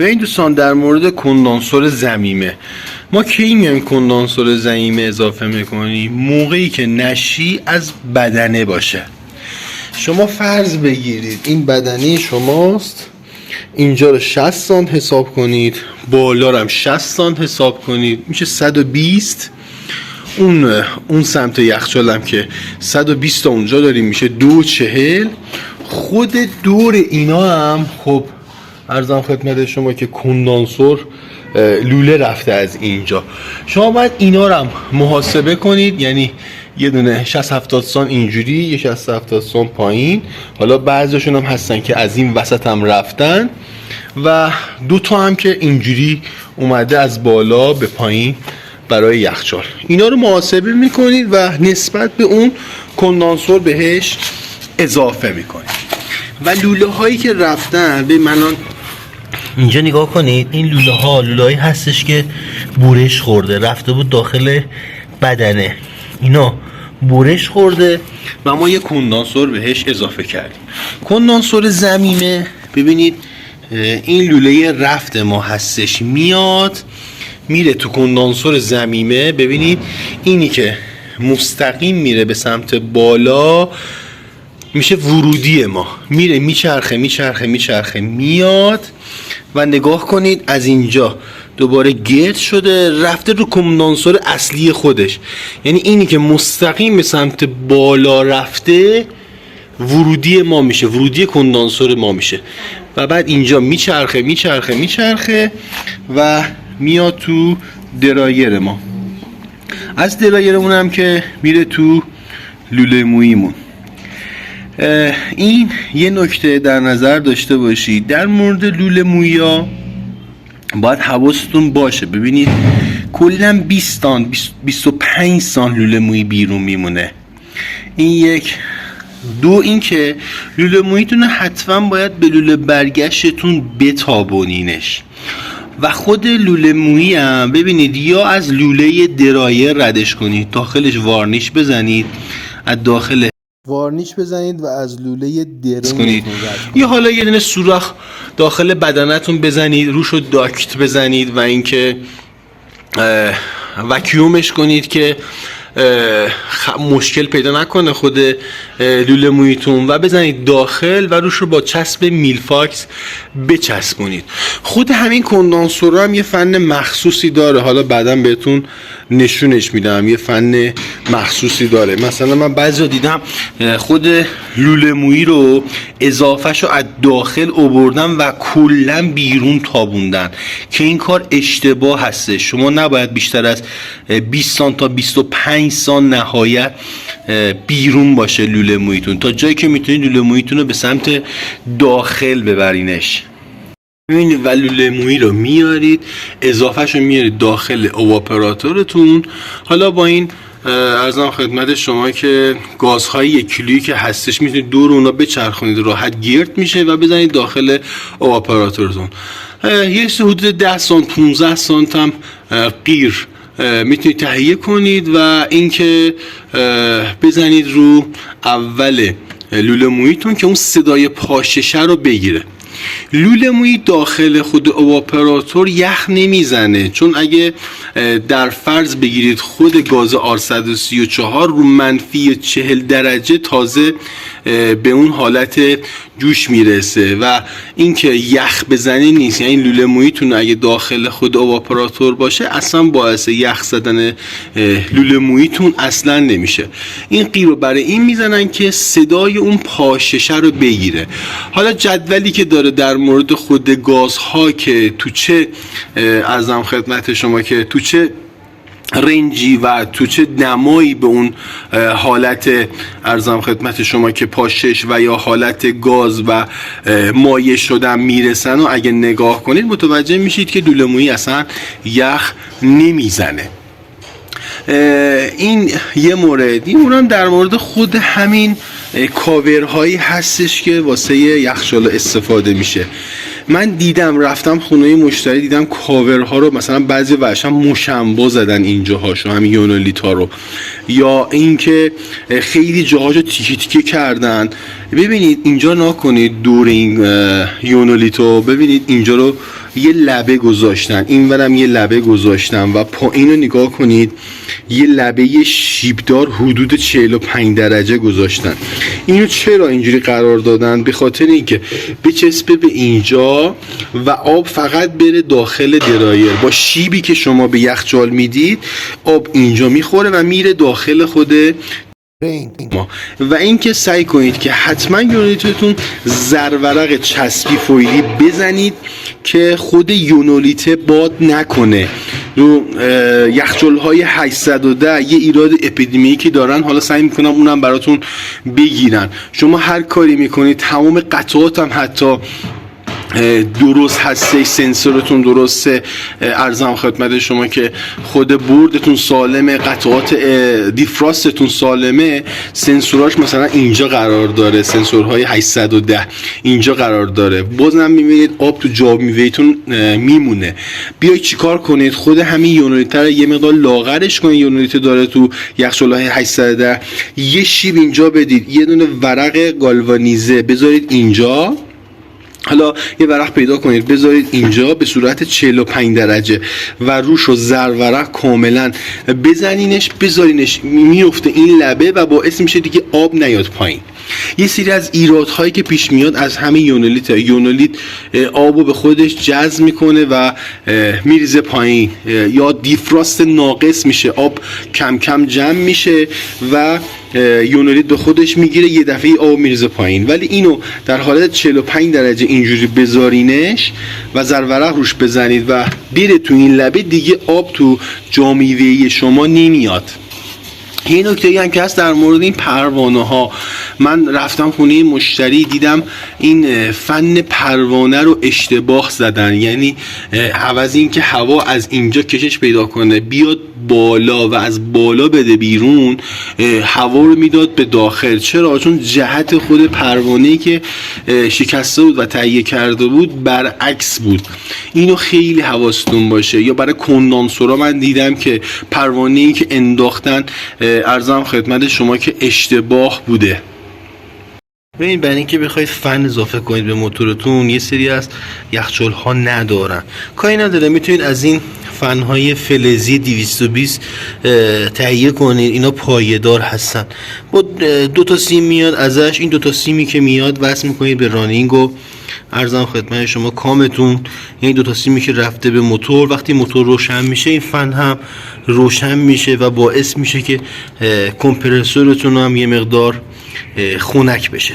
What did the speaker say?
به این دوستان در مورد کندانسور ضمیمه، ما کی میایم کندانسور ضمیمه اضافه میکنیم؟ موقعی که نشی از بدنه باشه. شما فرض بگیرید این بدنه شماست، اینجا رو 60 سانت حساب کنید، بالا رو هم 60 سانت حساب کنید، میشه 120. اون سمت یخچال هم که 120 تا اونجا داریم میشه 240. خود دور اینا هم خب عرضم خدمت شما که کندانسور لوله رفته از اینجا. شما باید اینا رو هم محاسبه کنید، یعنی یه دونه 60-70 سان اینجوری، یه 60-70 سان پایین. حالا بعضیشون هم هستن که از این وسط هم رفتن و 2 تا هم که اینجوری اومده از بالا به پایین برای یخچال. اینا رو محاسبه میکنید و نسبت به اون کندانسور بهش اضافه میکنید. و لوله هایی که رفتن به منان اینجا نگاه کنید، این لوله هایی هستش که بورش خورده، رفته بود داخل بدنه، اینا بورش خورده و ما یه کندانسور بهش اضافه کردیم. کندانسور ضمیمه ببینید این لوله رفت ما هستش، میاد میره تو کندانسور ضمیمه. ببینید اینی که مستقیم میره به سمت بالا میشه ورودی ما، میره میچرخه میاد و نگاه کنید از اینجا دوباره گرد شده رفته رو کندانسور اصلی خودش. یعنی اینی که مستقیم به سمت بالا رفته ورودی ما میشه، ورودی کندانسور ما میشه و بعد اینجا میچرخه و میاد تو درایر ما. از درایرمون هم که میره تو لوله موییمون. این یه نکته در نظر داشته باشید در مورد لوله مویا، باید حواستون باشه. ببینید کلا 20 تا 25 سانت لوله مویی بیرون میمونه. این یک. دو، این که لوله موییتون حتما باید به لوله برگشتتون بتابونینش و خود لوله مویی هم ببینید یا از لوله درایر ردش کنید، داخلش وارنیش بزنید، از داخل وارنیش بزنید و از لوله درون کنید، یا حالا یه دونه سوراخ داخل بدنتون بزنید، روشو داکت بزنید و اینکه وکیومش کنید که مشکل پیدا نکنه خود لوله مویتون و بزنید داخل و روش رو با چسب میلفاکس بچسبونید. خود همین کندانسور هم یه فن مخصوصی داره، حالا بعدا بهتون نشونش میدم. یه فن مخصوصی داره. مثلا من بعضی دیدم خود لوله مویی رو اضافهشو از داخل آوردن و کلا بیرون تابوندن که این کار اشتباه هسته. شما نباید بیشتر از 20 سانت تا 25 سانت نهایت بیرون باشه لوله مویتون، تا جایی که میتونید لوله مویتون رو به سمت داخل ببرینش. ببینید و لوله مویی رو میارید، اضافهش رو میارید داخل اواپراتورتون. حالا با این عرضم خدمت شما که گازهای 1 کیلویی که هستش میتونید دور اونا بچرخونید، راحت گرد میشه و بزنید داخل اواپراتورتون. یه حدود 10 سانت 15 سانت هم غیر میتونید تهیه کنید و اینکه بزنید رو اول لوله موییتون که اون صدای پاششه رو بگیره. لوله مویی داخل خود اواپراتور یخ نمیزنه، چون اگه در فرض بگیرید خود گاز R134 رو منفی 40 درجه تازه به اون حالت جوش میرسه و اینکه یخ بزنی نیست. یعنی لوله موییتون اگه داخل خود اواپراتور باشه اصلا باعث یخ زدن لوله موییتون اصلا نمیشه. این قیر رو برای این میزنن که صدای اون پاششه رو بگیره. حالا جدولی که داره در مورد خود گازها که تو چه عرضم خدمت شما که تو چه رنجی و تو چه نمایی به اون حالت عرضم خدمت شما که پاشش و یا حالت گاز و مایع شدن میرسن و اگه نگاه کنید متوجه میشید که لوله مویی اصلا یخ نمیزنه. این یه مورد. این مورد در مورد خود همین کاورهایی هستش که واسه یخچال استفاده میشه. من دیدم رفتم خونه مشتری دیدم کاورها رو مثلا بعضی ورشن مشنبا زدن اینجاهاشو، همین یونولیتا رو، یا اینکه خیلی جاهاشو تیکه تیکه کردن ببینید اینجا نکنید دور این یونولیتو، ببینید اینجا رو یه لبه گذاشتن، اینورم یه لبه گذاشتن و پایین رو نگاه کنید یه لبه شیبدار حدود 45 درجه گذاشتن. اینو چرا اینجوری قرار دادن؟ به خاطر اینکه بچسبه به اینجا و آب فقط بره داخل درایر. با شیبی که شما به یخچال میدید آب اینجا میخوره و میره داخل خود و اینکه سعی کنید که حتما یونولیتتون زرورق چسبی فویلی بزنید که خود یونولیت باد نکنه. رو یخچال‌های 810 یه ایراد اپیدمیکی دارن، حالا سعی میکنم اونم براتون بگیرن. شما هر کاری میکنید تمام قطعات هم حتی درست هسته، سنسورتون درسته، ارزم خدمت شما که خود بوردتون سالمه، قطعات دیفراستتون سالمه، سنسوراش مثلا اینجا قرار داره، سنسورهای 810 اینجا قرار داره، بازم میبینید آب تو جاب میوهیتون میمونه. بیایید چیکار کنید؟ خود همین یونولیت رو یه مقدار لاغرش کنید. یونولیت داره تو یخچال‌های 810، یه شیب اینجا بدید، یه دونه ورق گالوانیزه بذارید اینجا، حالا یه ورق پیدا کنید بذارید اینجا به صورت 45 درجه و روش رو زرورق کاملا بزنینش، بذارینش میفته این لبه و باعث میشه دیگه آب نیاد پایین. یه سری از ایرادهایی که پیش میاد از همین یونولیت آبو به خودش جذب میکنه و میریزه پایین، یا دیفراست ناقص میشه، آب کم کم جمع میشه و یونولیت به خودش میگیره، یه دفعه آب میریزه پایین. ولی اینو در حالت 45 درجه اینجوری بذارینش و زرورق روش بزنید و بره تو این لبه، دیگه آب تو جامیوهی شما نمیاد. یه نکته هم که هست در مورد این پروانه ها، من رفتم خونه مشتری دیدم این فن پروانه رو اشتباه زدن، یعنی عوض این که هوا از اینجا کشش پیدا کنه بیاد بالا و از بالا بده بیرون، هوا رو میداد به داخل. چرا؟ چون جهت خود پروانه‌ای که شکسته بود و تهیه کرده بود برعکس بود. اینو خیلی حواستون باشه. یا برای کندانسورا من دیدم که پروانه‌ای که انداختن ارزم خدمت شما که اشتباه بوده. ببین برای اینکه بخواید فن اضافه کنید به موتورتون، یه سری از یخچال ها ندارن، کاری نداره، میتونید از این فن های فلزی 220 تهیه کنید. اینا پایه‌دار هستن، با 2 تا سیم میاد ازش. این 2 تا سیمی که میاد وصل میکنید به رانینگ و ارزم خدمت شما کامتون، یعنی 2 تا سیمی که رفته به موتور، وقتی موتور روشن میشه این فن هم روشن میشه و باعث میشه که کمپرسورتون هم یه مقدار خنک بشه.